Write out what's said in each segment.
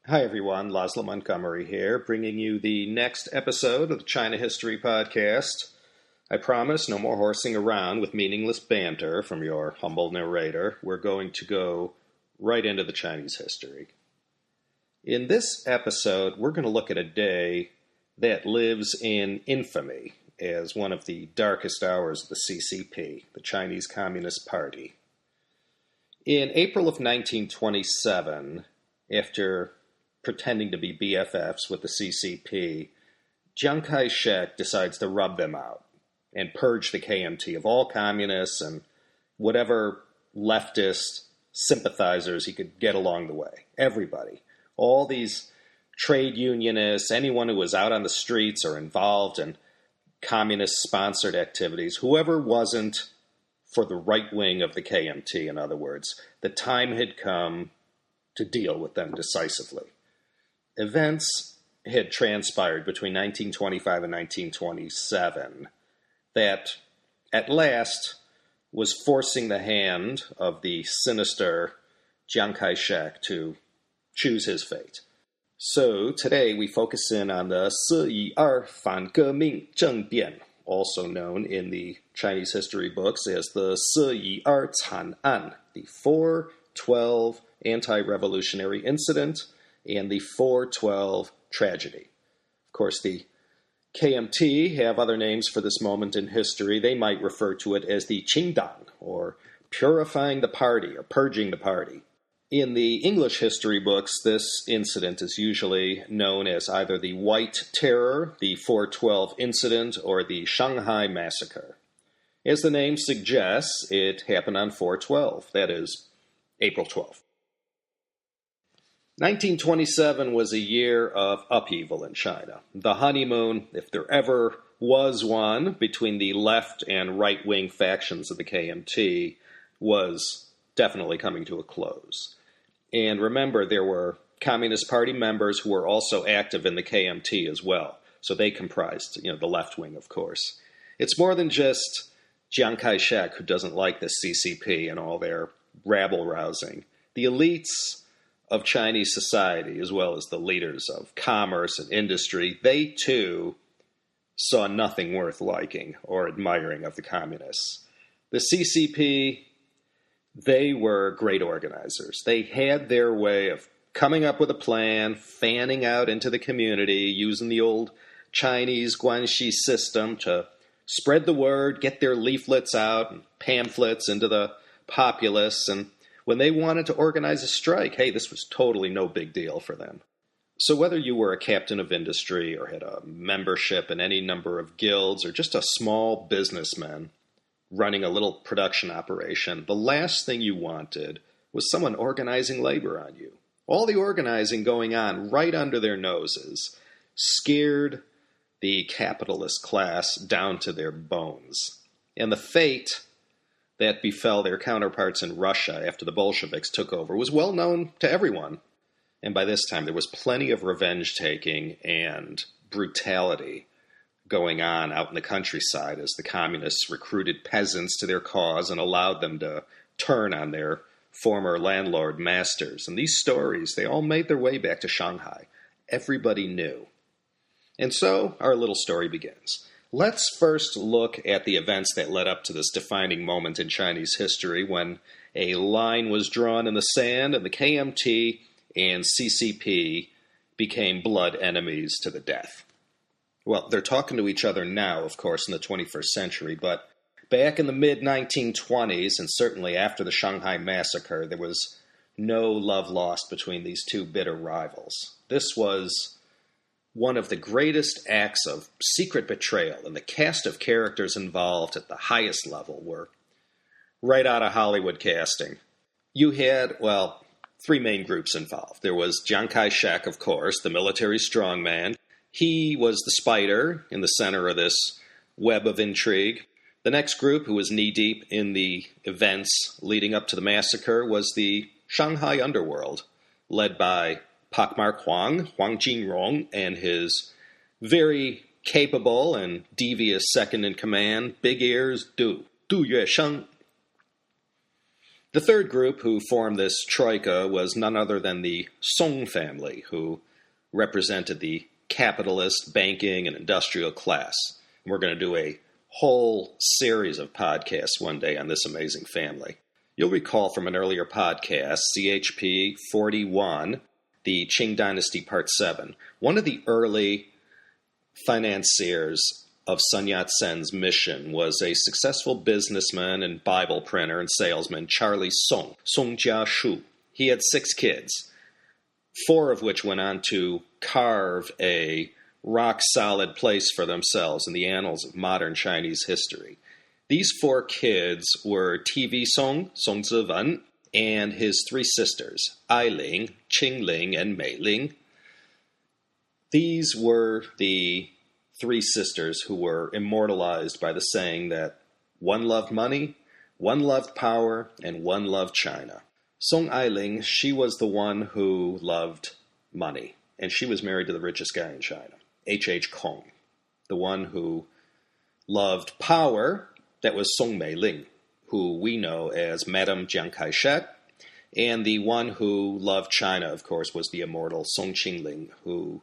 Hi everyone, Laszlo Montgomery here, bringing you the next episode of the China History Podcast. I promise no more horsing around with meaningless banter from your humble narrator. We're going to go right into the Chinese history. In this episode, we're going to look at a day that lives in infamy as one of the darkest hours of the CCP, the Chinese Communist Party. In April of 1927, after pretending to be BFFs with the CCP, Chiang Kai-shek decides to rub them out and purge the KMT of all communists and whatever leftist sympathizers he could get along the way. Everybody. All these trade unionists, anyone who was out on the streets or involved in communist-sponsored activities, whoever wasn't for the right wing of the KMT, in other words, the time had come to deal with them decisively. Events had transpired between 1925 and 1927 that, at last, was forcing the hand of the sinister Chiang Kai-shek to choose his fate. So, today we focus in on the 412反革命政变, also known in the Chinese history books as the 412惨案, the 412 anti-revolutionary incident, and the 412 tragedy. Of course, the KMT have other names for this moment in history. They might refer to it as the Qingdang, or purifying the party, or purging the party. In the English history books, this incident is usually known as either the White Terror, the 412 incident, or the Shanghai Massacre. As the name suggests, it happened on 412, that is, April 12th. 1927 was a year of upheaval in China. The honeymoon, if there ever was one, between the left and right-wing factions of the KMT was definitely coming to a close. And remember, there were Communist Party members who were also active in the KMT as well. So they comprised, the left wing, of course. It's more than just Chiang Kai-shek who doesn't like the CCP and all their rabble-rousing. The elites of Chinese society, as well as the leaders of commerce and industry, they too saw nothing worth liking or admiring of the communists. The CCP, they were great organizers. They had their way of coming up with a plan, fanning out into the community, using the old Chinese Guanxi system to spread the word, get their leaflets out and pamphlets into the populace, and when they wanted to organize a strike, hey, this was totally no big deal for them. So whether you were a captain of industry or had a membership in any number of guilds or just a small businessman running a little production operation, the last thing you wanted was someone organizing labor on you. All the organizing going on right under their noses scared the capitalist class down to their bones. And the fate that befell their counterparts in Russia after the Bolsheviks took over was well known to everyone. And by this time, there was plenty of revenge-taking and brutality going on out in the countryside as the communists recruited peasants to their cause and allowed them to turn on their former landlord masters. And these stories, they all made their way back to Shanghai. Everybody knew. And so our little story begins. Let's first look at the events that led up to this defining moment in Chinese history when a line was drawn in the sand and the KMT and CCP became blood enemies to the death. Well, they're talking to each other now, of course, in the 21st century, but back in the mid-1920s, and certainly after the Shanghai Massacre, there was no love lost between these two bitter rivals. This was one of the greatest acts of secret betrayal, and the cast of characters involved at the highest level were right out of Hollywood casting. You had, three main groups involved. There was Chiang Kai-shek, of course, the military strongman. He was the spider in the center of this web of intrigue. The next group, who was knee-deep in the events leading up to the massacre, was the Shanghai underworld, led by Pockmark Wang Jingwei, and his very capable and devious second-in-command, Big Ears Du Yuesheng. The third group who formed this troika was none other than the Song family, who represented the capitalist, banking, and industrial class. And we're going to do a whole series of podcasts one day on this amazing family. You'll recall from an earlier podcast, CHP 41, the Qing Dynasty Part 7, one of the early financiers of Sun Yat-sen's mission was a successful businessman and Bible printer and salesman, Charlie Song Jia-shu. He had 6 kids, 4 of which went on to carve a rock-solid place for themselves in the annals of modern Chinese history. These 4 kids were TV Song Ziwen, and his 3 sisters, Ailing, Qingling, and Meiling. These were the 3 sisters who were immortalized by the saying that one loved money, one loved power, and one loved China. Song Ailing, she was the one who loved money, and she was married to the richest guy in China, H.H. Kong. The one who loved power, that was Song Meiling, who we know as Madame Chiang Kai-shek, and the one who loved China, of course, was the immortal Song Qingling, who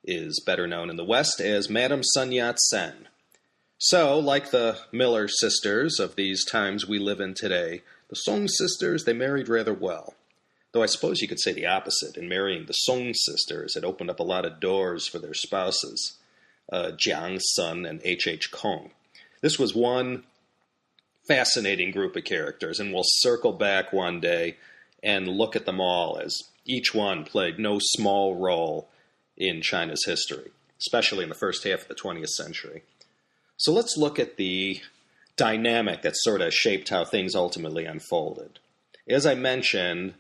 is better known in the West as Madame Sun Yat-sen. So, like the Miller sisters of these times we live in today, the Song sisters, they married rather well. Though I suppose you could say the opposite. In marrying the Song sisters, it opened up a lot of doors for their spouses, Jiang Sun and H.H. Kong. This was one fascinating group of characters, and we'll circle back one day and look at them all, as each one played no small role in China's history, especially in the first half of the 20th century. So let's look at the dynamic that sort of shaped how things ultimately unfolded. As I mentioned,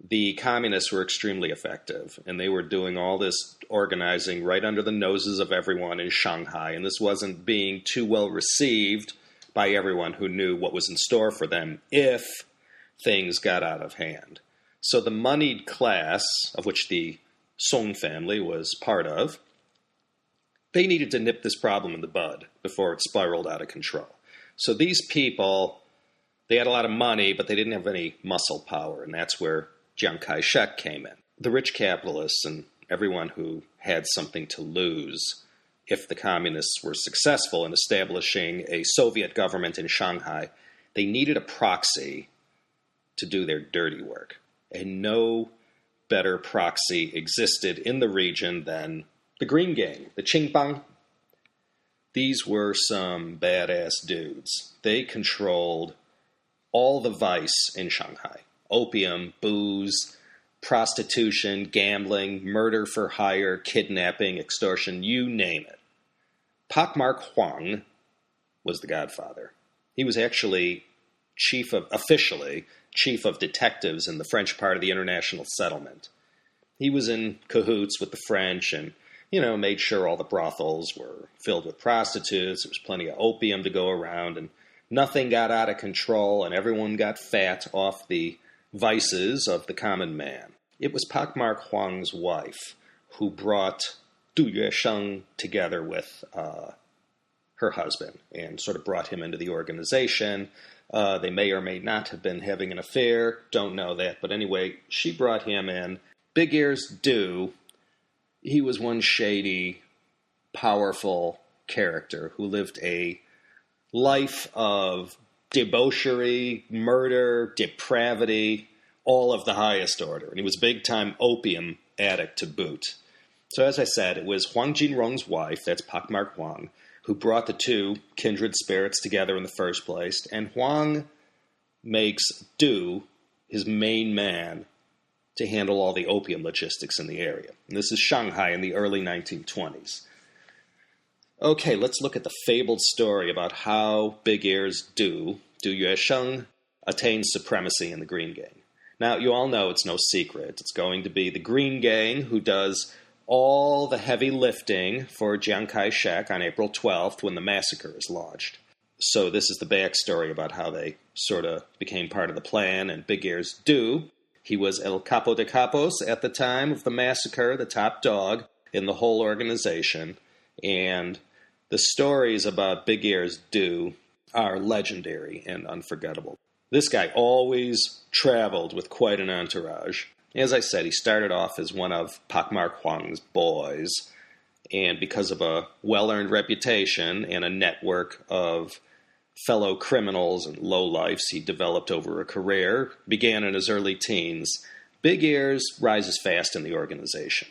the communists were extremely effective, and they were doing all this organizing right under the noses of everyone in Shanghai, and this wasn't being too well received by everyone who knew what was in store for them if things got out of hand. So the moneyed class, of which the Song family was part of, they needed to nip this problem in the bud before it spiraled out of control. So these people, they had a lot of money, but they didn't have any muscle power, and that's where Chiang Kai-shek came in. The rich capitalists and everyone who had something to lose if the communists were successful in establishing a Soviet government in Shanghai, they needed a proxy to do their dirty work. And no better proxy existed in the region than the Green Gang, the Qingbang. These were some badass dudes. They controlled all the vice in Shanghai. Opium, booze, prostitution, gambling, murder for hire, kidnapping, extortion, you name it. Pakmark Huang was the Godfather. He was actually officially chief of detectives in the French part of the international settlement. He was in cahoots with the French and, made sure all the brothels were filled with prostitutes. There was plenty of opium to go around, and nothing got out of control, and everyone got fat off the vices of the common man. It was Pakmark Huang's wife who brought Du Yuesheng together with her husband and sort of brought him into the organization. They may or may not have been having an affair, don't know that, but anyway, she brought him in. Big Ears Du, he was one shady, powerful character who lived a life of debauchery, murder, depravity, all of the highest order. And he was a big-time opium addict to boot. So as I said, it was Huang Jinrong's wife, that's Pakmark Huang, who brought the two kindred spirits together in the first place. And Huang makes Du his main man to handle all the opium logistics in the area. And this is Shanghai in the early 1920s. Okay, let's look at the fabled story about how Big Ears Du Yuesheng, attained supremacy in the Green Gang. Now, you all know it's no secret. It's going to be the Green Gang who does all the heavy lifting for Chiang Kai-shek on April 12th when the massacre is launched. So this is the backstory about how they sort of became part of the plan. And Big Ears Du, he was El Capo de Capos at the time of the massacre, the top dog in the whole organization. And the stories about Big Ears Du are legendary and unforgettable. This guy always traveled with quite an entourage. As I said, he started off as one of Pak Mar Huang's boys, and because of a well-earned reputation and a network of fellow criminals and lowlifes he developed over a career, began in his early teens. Big Ears rises fast in the organization.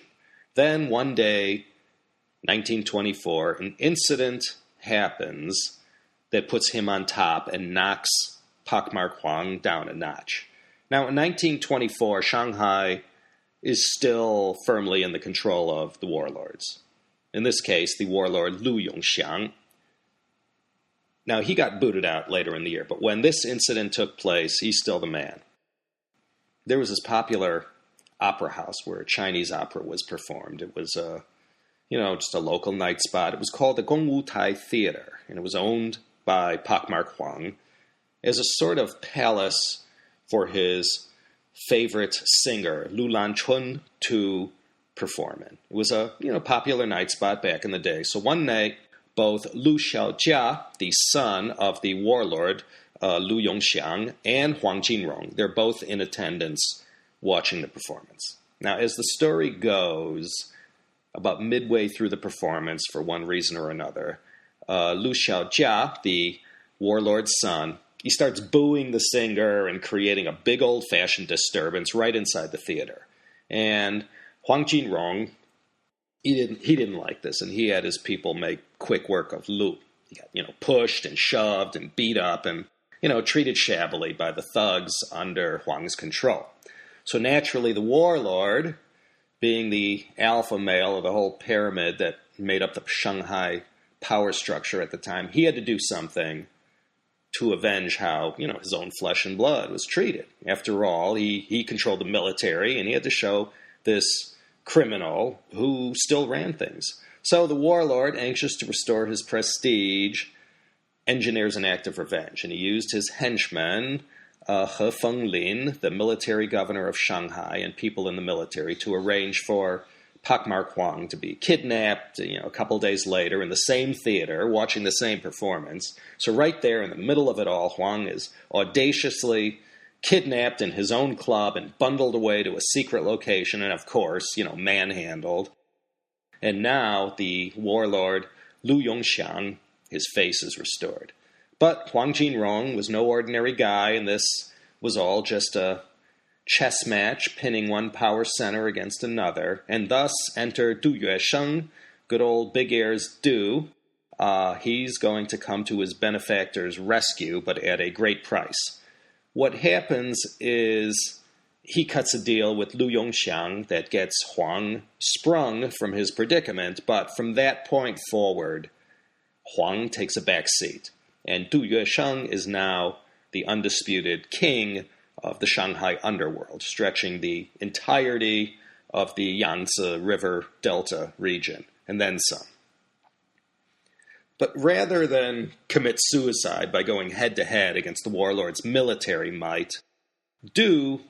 Then one day, 1924, an incident happens that puts him on top and knocks Pak Mar Huang down a notch. Now, in 1924, Shanghai is still firmly in the control of the warlords. In this case, the warlord Liu Xiao. Now, he got booted out later in the year, but when this incident took place, he's still the man. There was this popular opera house where Chinese opera was performed. It was just a local night spot. It was called the Gongwu Tai Theater, and it was owned by Pak Mar Huang as a sort of palace for his favorite singer, Lu Lanchun, to perform in. It was a popular night spot back in the day. So one night, both Liu Xiao Jia, the son of the warlord Liu Yongxiang, and Wang Jingwei, they're both in attendance watching the performance. Now, as the story goes, about midway through the performance, for one reason or another, Liu Xiao Jia, the warlord's son, he starts booing the singer and creating a big old-fashioned disturbance right inside the theater. And Wang Jingwei, he didn't like this, and he had his people make quick work of Liu. He got, pushed and shoved and beat up and, treated shabbily by the thugs under Huang's control. So naturally, the warlord, being the alpha male of the whole pyramid that made up the Shanghai power structure at the time, he had to do something to avenge how, his own flesh and blood was treated. After all, he controlled the military, and he had to show this criminal who still ran things. So the warlord, anxious to restore his prestige, engineers an act of revenge, and he used his henchmen, He Fenglin, the military governor of Shanghai, and people in the military to arrange for Pak Mar Huang to be kidnapped, a couple days later in the same theater, watching the same performance. So right there in the middle of it all, Huang is audaciously kidnapped in his own club and bundled away to a secret location and, of course, manhandled. And now the warlord Liu Yongxiang, his face is restored. But Wang Jingwei was no ordinary guy, and this was all just a chess match, pinning one power center against another, and thus enter Du Yuesheng, good old Big Ears Du. He's going to come to his benefactor's rescue, but at a great price. What happens is he cuts a deal with Liu Yongxiang that gets Huang sprung from his predicament, but from that point forward, Huang takes a back seat, and Du Yuesheng is now the undisputed king of the Shanghai underworld, stretching the entirety of the Yangtze River Delta region, and then some. But rather than commit suicide by going head-to-head against the warlord's military might, Du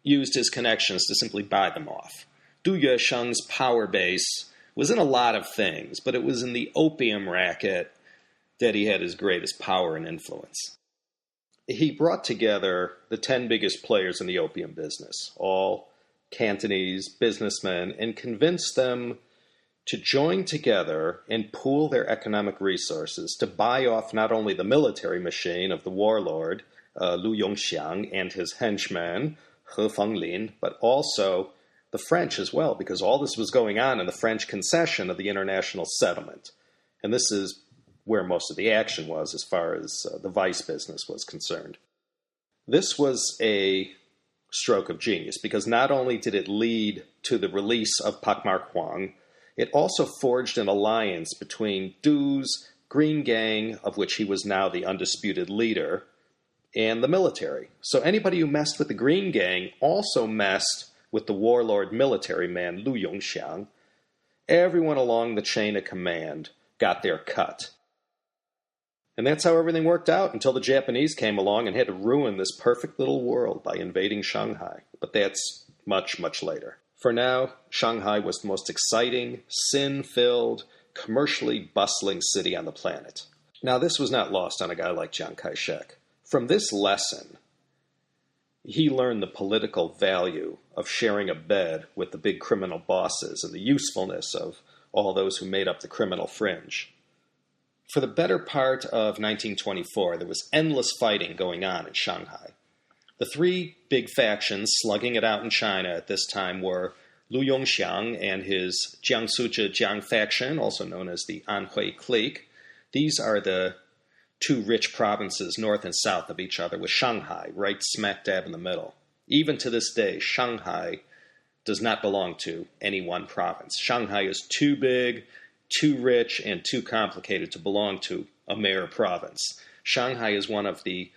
used his connections to simply buy them off. Du Yuesheng's power base was in a lot of things, but it was in the opium racket that he had his greatest power and influence. He brought together the 10 biggest players in the opium business, all Cantonese businessmen, and convinced them to join together and pool their economic resources to buy off not only the military machine of the warlord, Liu Yongxiang, and his henchmen, He Fenglin, but also the French as well, because all this was going on in the French Concession of the international settlement. And this is where most of the action was as far as the vice business was concerned. This was a stroke of genius, because not only did it lead to the release of Pak Mar Huang, it also forged an alliance between Du's Green Gang, of which he was now the undisputed leader, and the military. So anybody who messed with the Green Gang also messed with the warlord military man Liu Yongxiang. Everyone along the chain of command got their cut. And that's how everything worked out until the Japanese came along and had to ruin this perfect little world by invading Shanghai. But that's much, much later. For now, Shanghai was the most exciting, sin-filled, commercially bustling city on the planet. Now, this was not lost on a guy like Chiang Kai-shek. From this lesson, he learned the political value of sharing a bed with the big criminal bosses and the usefulness of all those who made up the criminal fringe. For the better part of 1924, there was endless fighting going on in Shanghai. The three big factions slugging it out in China at this time were Liu Xiao and his Jiangsu Zhejiang faction, also known as the Anhui clique. These are the two rich provinces north and south of each other, with Shanghai right smack dab in the middle. Even to this day, Shanghai does not belong to any one province. Shanghai is too big, too rich, and too complicated to belong to a mayor province. Shanghai is one of the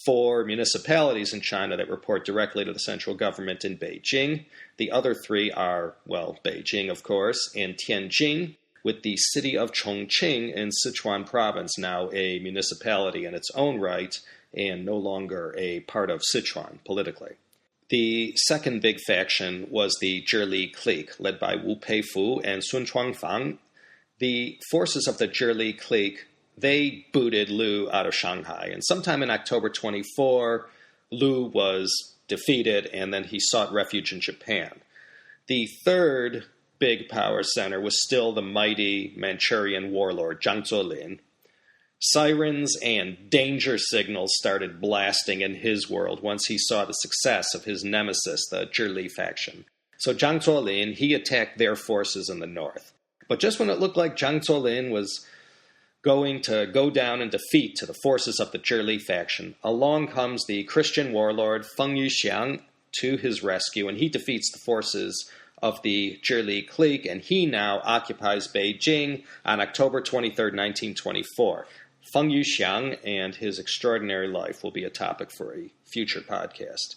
4 municipalities in China that report directly to the central government in Beijing. The other 3 are, well, Beijing, of course, and Tianjin, with the city of Chongqing in Sichuan province now a municipality in its own right and no longer a part of Sichuan politically. The second big faction was the Zhili clique, led by Wu Peifu and Sun Chuangfang. The forces of the Zhili clique, they booted Liu out of Shanghai, and sometime in October 24, Liu was defeated, and then he sought refuge in Japan. The third big power center was still the mighty Manchurian warlord Zhang Zuolin. Sirens and danger signals started blasting in his world once he saw the success of his nemesis, the Zhili faction. So Zhang Zuolin, he attacked their forces in the north. But just when it looked like Zhang Zuolin was going to go down in defeat to the forces of the Zhili faction, along comes the Christian warlord Feng Yuxiang to his rescue, and he defeats the forces of the Zhili clique, and he now occupies Beijing on October 23, 1924. Feng Yuxiang and his extraordinary life will be a topic for a future podcast.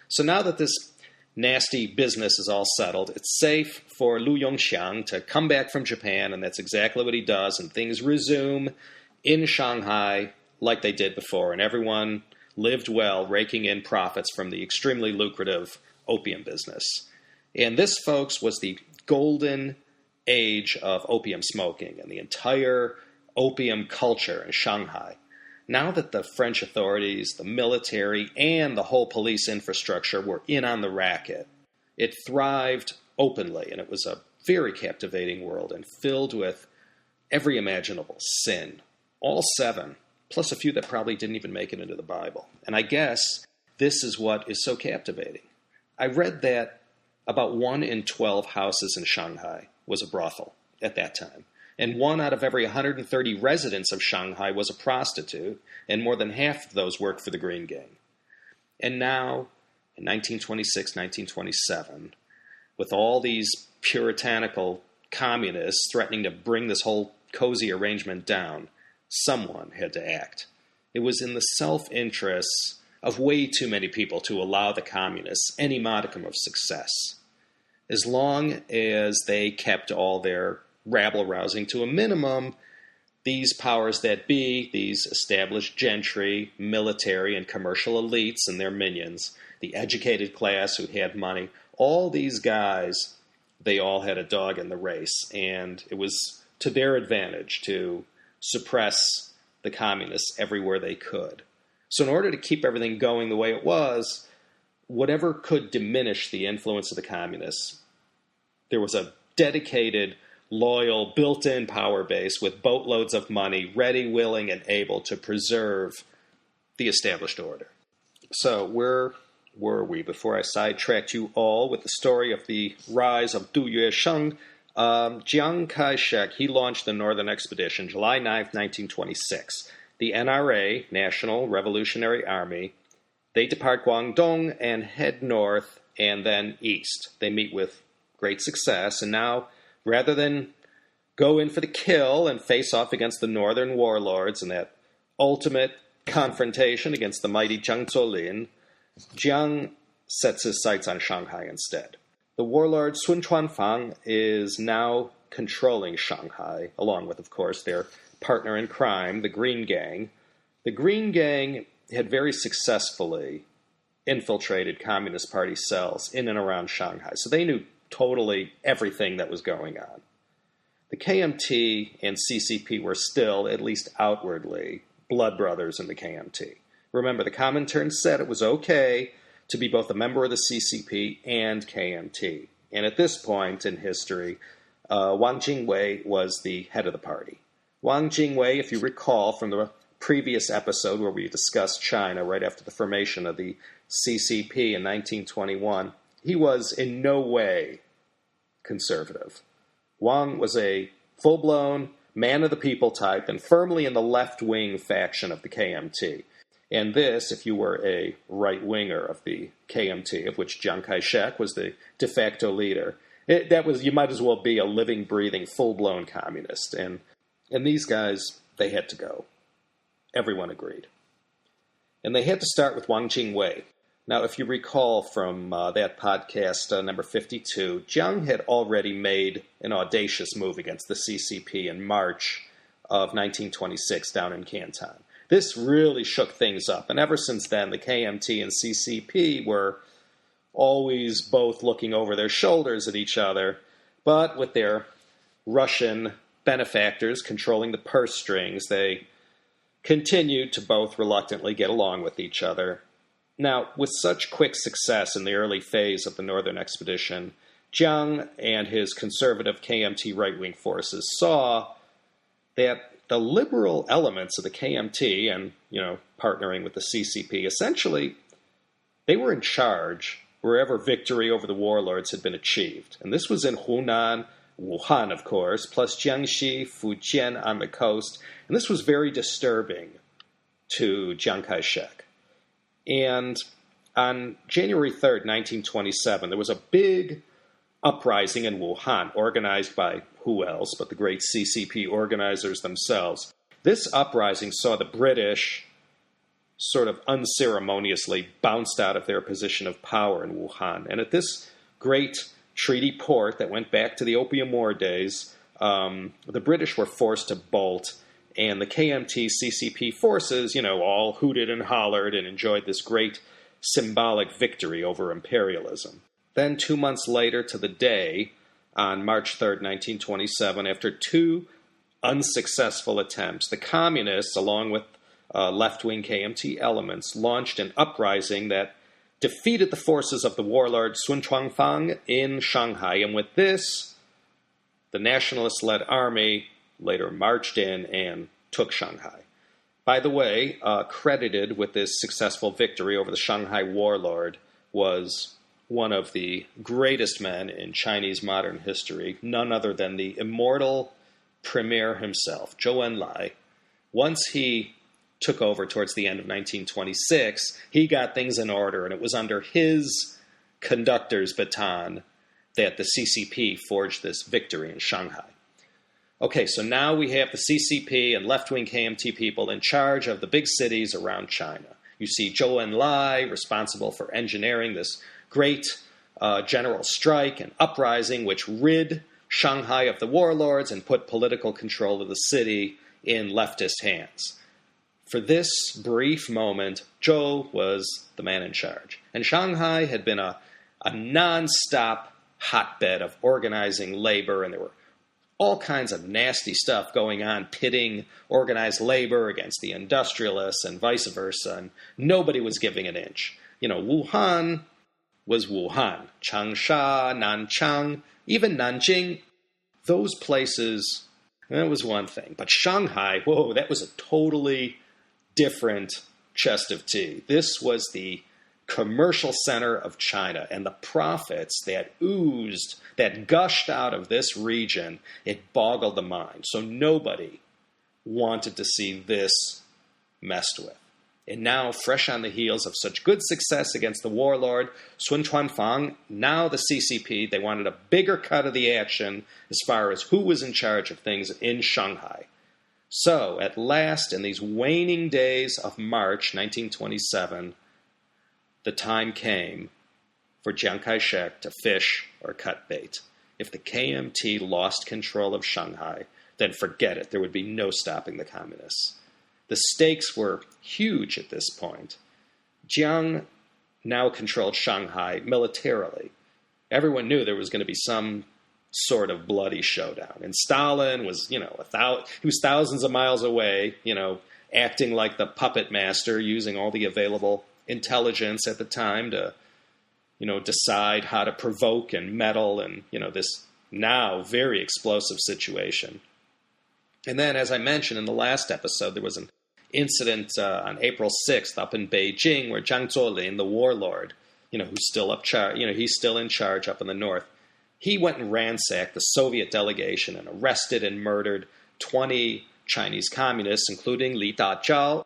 So now that this nasty business is all settled, it's safe for Liu Xiao to come back from Japan, and that's exactly what he does, and things resume in Shanghai like they did before, and everyone lived well, raking in profits from the extremely lucrative opium business. And this, folks, was the golden age of opium smoking and the entire opium culture in Shanghai. Now that the French authorities, the military, and the whole police infrastructure were in on the racket, it thrived openly, and it was a very captivating world and filled with every imaginable sin. All 7, plus a few that probably didn't even make it into the Bible. And I guess this is what is so captivating. I read that about 1 in 12 houses in Shanghai was a brothel at that time. And 1 out of every 130 residents of Shanghai was a prostitute, and more than half of those worked for the Green Gang. And now, in 1926, 1927, with all these puritanical communists threatening to bring this whole cozy arrangement down, someone had to act. It was in the self-interests of way too many people to allow the communists any modicum of success. As long as they kept all their rabble-rousing to a minimum, these powers that be, these established gentry, military, and commercial elites and their minions, the educated class who had money, all these guys, they all had a dog in the race, and it was to their advantage to suppress the communists everywhere they could. So in order to keep everything going the way it was, whatever could diminish the influence of the communists, there was a dedicated, loyal, built-in power base with boatloads of money, ready, willing, and able to preserve the established order. So where were we before I sidetracked you all with the story of the rise of Du Yuesheng? Chiang Kai-shek, he launched the Northern Expedition July 9th, 1926. The NRA, National Revolutionary Army, they depart Guangdong and head north and then east. They meet with great success, and now, rather than go in for the kill and face off against the northern warlords in that ultimate confrontation against the mighty Zhang Zuolin, Jiang sets his sights on Shanghai instead. The warlord Sun Chuanfang is now controlling Shanghai, along with, of course, their partner in crime, the Green Gang. The Green Gang had very successfully infiltrated Communist Party cells in and around Shanghai, so they knew totally everything that was going on. The KMT and CCP were still, at least outwardly, blood brothers in the KMT. Remember, the Comintern said it was okay to be both a member of the CCP and KMT. And at this point in history, Wang Jingwei was the head of the party. Wang Jingwei, if you recall from the previous episode where we discussed China right after the formation of the CCP in 1921, he was in no way conservative. Wang was a full-blown man of the people type and firmly in the left-wing faction of the KMT. And this, if you were a right-winger of the KMT, of which Chiang Kai-shek was the de facto leader, you might as well be a living, breathing, full-blown communist. And these guys, they had to go. Everyone agreed. And they had to start with Wang Jingwei. Now, if you recall from that podcast, number 52, Jiang had already made an audacious move against the CCP in March of 1926 down in Canton. This really shook things up, and ever since then, the KMT and CCP were always both looking over their shoulders at each other, but with their Russian benefactors controlling the purse strings, they continued to both reluctantly get along with each other. Now, with such quick success in the early phase of the Northern Expedition, Jiang and his conservative KMT right-wing forces saw that the liberal elements of the KMT and, partnering with the CCP, essentially, they were in charge wherever victory over the warlords had been achieved. And this was in Hunan, Wuhan, of course, plus Jiangxi, Fujian on the coast. And this was very disturbing to Chiang Kai-shek. And on January 3rd, 1927, there was a big uprising in Wuhan, organized by who else but the great CCP organizers themselves. This uprising saw the British sort of unceremoniously bounced out of their position of power in Wuhan. And at this great treaty port that went back to the Opium War days, the British were forced to bolt, and the KMT CCP forces, all hooted and hollered and enjoyed this great symbolic victory over imperialism. Then 2 months later to the day, on March 3rd, 1927, after two unsuccessful attempts, the communists, along with left-wing KMT elements, launched an uprising that defeated the forces of the warlord Sun Chuanfang in Shanghai. And with this, the nationalist-led army later marched in and took Shanghai. By the way, credited with this successful victory over the Shanghai warlord was one of the greatest men in Chinese modern history, none other than the immortal premier himself, Zhou Enlai. Once he took over towards the end of 1926, he got things in order, and it was under his conductor's baton that the CCP forged this victory in Shanghai. Okay, so now we have the CCP and left-wing KMT people in charge of the big cities around China. You see Zhou Enlai responsible for engineering this great general strike and uprising which rid Shanghai of the warlords and put political control of the city in leftist hands. For this brief moment, Zhou was the man in charge. And Shanghai had been a non-stop hotbed of organizing labor, and there were all kinds of nasty stuff going on, pitting organized labor against the industrialists and vice versa, and nobody was giving an inch. Wuhan was Wuhan. Changsha, Nanchang, even Nanjing, those places, that was one thing. But Shanghai, whoa, that was a totally different chest of tea. This was the commercial center of China, and the profits that oozed, that gushed out of this region, it boggled the mind. So nobody wanted to see this messed with. And now, fresh on the heels of such good success against the warlord, Sun Chuanfang, now the CCP, they wanted a bigger cut of the action as far as who was in charge of things in Shanghai. So, at last, in these waning days of March 1927, the time came for Chiang Kai-shek to fish or cut bait. If the KMT lost control of Shanghai, then forget it. There would be no stopping the communists. The stakes were huge at this point. Jiang now controlled Shanghai militarily. Everyone knew there was going to be some sort of bloody showdown. And Stalin was, he was thousands of miles away, acting like the puppet master, using all the available intelligence at the time to decide how to provoke and meddle in, this now very explosive situation. And then, as I mentioned in the last episode, there was an incident on April 6th up in Beijing where Zhang Zuolin, the warlord, who's still he's still in charge up in the north, he went and ransacked the Soviet delegation and arrested and murdered 20 Chinese communists, including Li Dajiao.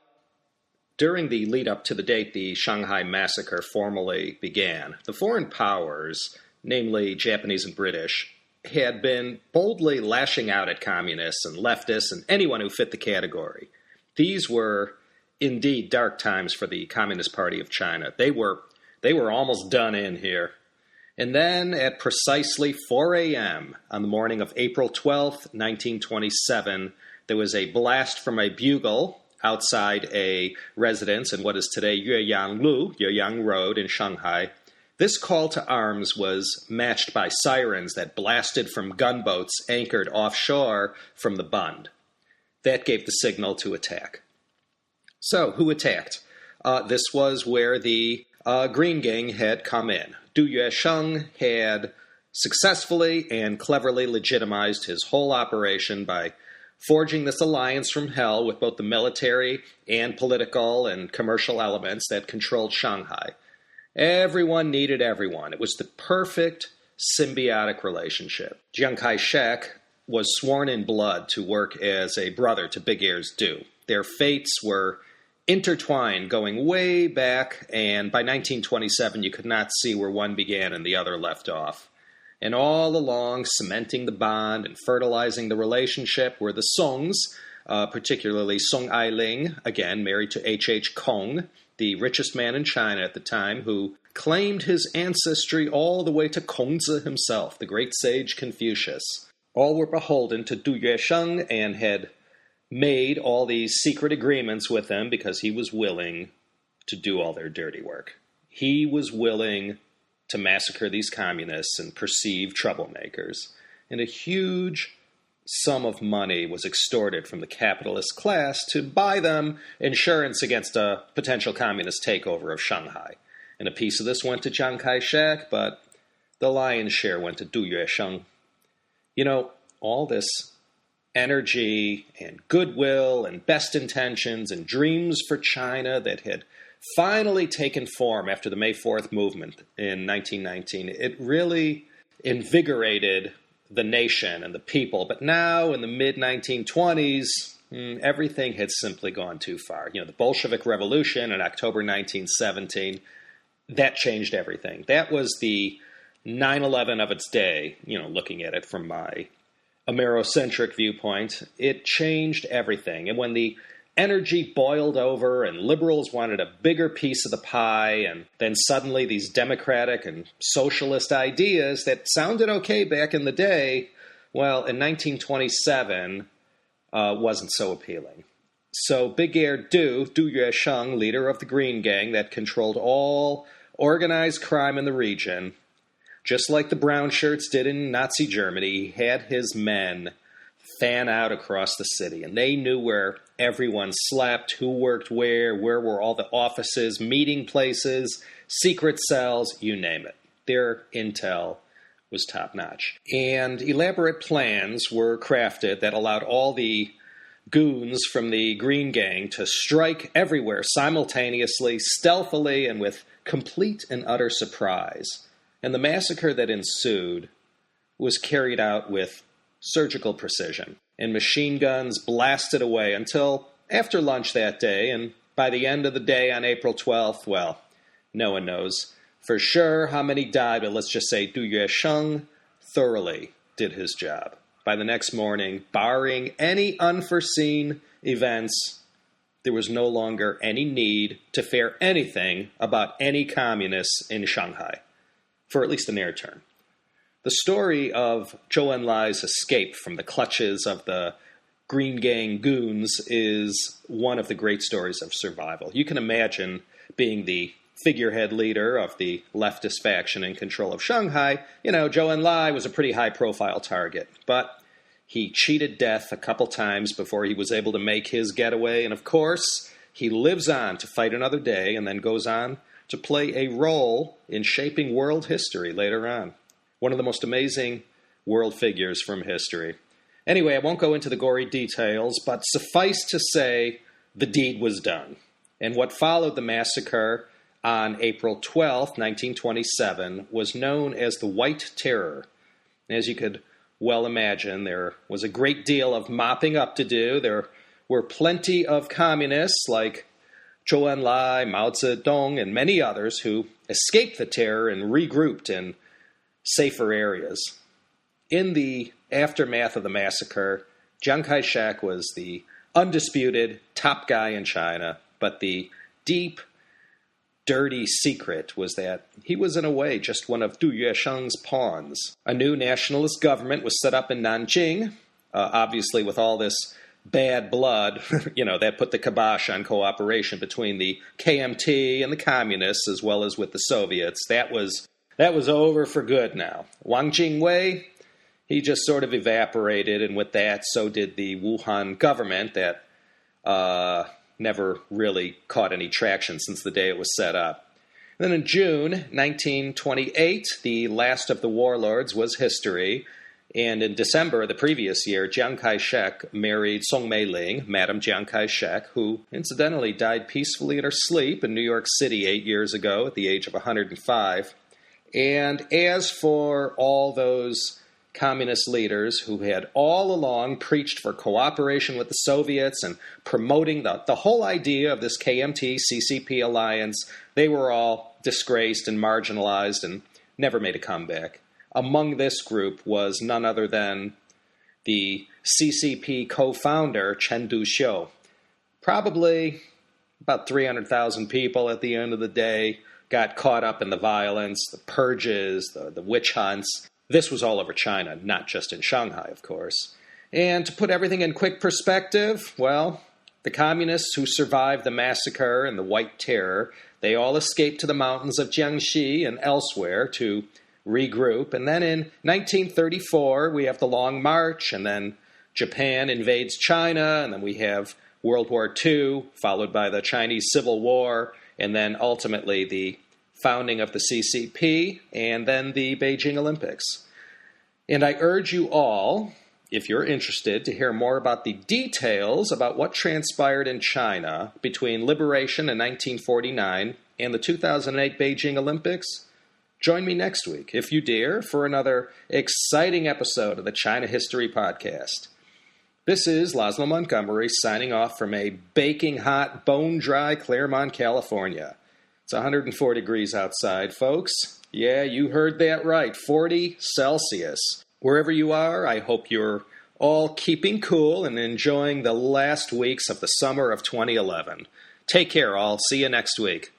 During the lead-up to the date the Shanghai Massacre formally began, the foreign powers, namely Japanese and British, had been boldly lashing out at communists and leftists and anyone who fit the category. These were indeed dark times for the Communist Party of China. They were almost done in here. And then at precisely 4 a.m. on the morning of April 12th, 1927, there was a blast from a bugle outside a residence in what is today Yueyang Road in Shanghai. This call to arms was matched by sirens that blasted from gunboats anchored offshore from the Bund. That gave the signal to attack. So, who attacked? This was where the Green Gang had come in. Du Yuesheng had successfully and cleverly legitimized his whole operation by forging this alliance from hell with both the military and political and commercial elements that controlled Shanghai. Everyone needed everyone. It was the perfect symbiotic relationship. Chiang Kai-shek was sworn in blood to work as a brother to Big Air's Du. Their fates were intertwined going way back, and by 1927 you could not see where one began and the other left off. And all along, cementing the bond and fertilizing the relationship were the Songs, particularly Song Ailing, again married to H.H. Kong, the richest man in China at the time, who claimed his ancestry all the way to Kongzi himself, the great sage Confucius. All were beholden to Du Yuesheng and had made all these secret agreements with him because he was willing to do all their dirty work. He was willing to massacre these communists and perceived troublemakers. And a huge sum of money was extorted from the capitalist class to buy them insurance against a potential communist takeover of Shanghai. And a piece of this went to Chiang Kai-shek, but the lion's share went to Du Yuesheng. All this energy and goodwill and best intentions and dreams for China that had finally taken form after the May 4th movement in 1919. It really invigorated the nation and the people. But now, in the mid-1920s, everything had simply gone too far. The Bolshevik Revolution in October 1917, that changed everything. That was the 9/11 of its day, looking at it from my Amerocentric viewpoint. It changed everything. And when the energy boiled over and liberals wanted a bigger piece of the pie, and then suddenly these democratic and socialist ideas that sounded okay back in the day, well, in 1927, wasn't so appealing. So Big Air Du Yuesheng, leader of the Green Gang that controlled all organized crime in the region, just like the brown shirts did in Nazi Germany, he had his men fan out across the city, and they knew where everyone slept, who worked where were all the offices, meeting places, secret cells, you name it. Their intel was top-notch. And elaborate plans were crafted that allowed all the goons from the Green Gang to strike everywhere simultaneously, stealthily, and with complete and utter surprise. And the massacre that ensued was carried out with surgical precision, and machine guns blasted away until after lunch that day, and by the end of the day on April 12th, well, no one knows for sure how many died, but let's just say Du Yuesheng thoroughly did his job. By the next morning, barring any unforeseen events, there was no longer any need to fear anything about any communists in Shanghai, for at least the near term. The story of Zhou Enlai's escape from the clutches of the Green Gang goons is one of the great stories of survival. You can imagine being the figurehead leader of the leftist faction in control of Shanghai. Zhou Enlai was a pretty high-profile target, but he cheated death a couple times before he was able to make his getaway, and of course, he lives on to fight another day and then goes on to play a role in shaping world history later on. One of the most amazing world figures from history. Anyway, I won't go into the gory details, but suffice to say, the deed was done. And what followed the massacre on April 12, 1927, was known as the White Terror. As you could well imagine, there was a great deal of mopping up to do. There were plenty of communists like Zhou Enlai, Mao Zedong, and many others who escaped the terror and regrouped in safer areas. In the aftermath of the massacre, Chiang Kai-shek was the undisputed top guy in China, but the deep, dirty secret was that he was in a way just one of Du Yuesheng's pawns. A new nationalist government was set up in Nanjing, obviously with all this bad blood, that put the kibosh on cooperation between the KMT and the communists, as well as with the Soviets. That was over for good now. Wang Jingwei, he just sort of evaporated, and with that, so did the Wuhan government that never really caught any traction since the day it was set up. Then in June 1928, the last of the warlords was history. And in December of the previous year, Chiang Kai-shek married Song Mei-ling, Madame Chiang Kai-shek, who incidentally died peacefully in her sleep in New York City 8 years ago at the age of 105. And as for all those communist leaders who had all along preached for cooperation with the Soviets and promoting the whole idea of this KMT-CCP alliance, they were all disgraced and marginalized and never made a comeback. Among this group was none other than the CCP co-founder, Chen Duxiu. Probably about 300,000 people at the end of the day got caught up in the violence, the purges, the witch hunts. This was all over China, not just in Shanghai, of course. And to put everything in quick perspective, well, the communists who survived the massacre and the White Terror, they all escaped to the mountains of Jiangxi and elsewhere to regroup. And then in 1934, we have the Long March, and then Japan invades China, and then we have World War II, followed by the Chinese Civil War, and then ultimately the founding of the CCP, and then the Beijing Olympics. And I urge you all, if you're interested, to hear more about the details about what transpired in China between liberation in 1949 and the 2008 Beijing Olympics. Join me next week, if you dare, for another exciting episode of the China History Podcast. This is Laszlo Montgomery signing off from a baking hot, bone-dry Claremont, California. It's 104 degrees outside, folks. Yeah, you heard that right, 40 Celsius. Wherever you are, I hope you're all keeping cool and enjoying the last weeks of the summer of 2011. Take care, all. See you next week.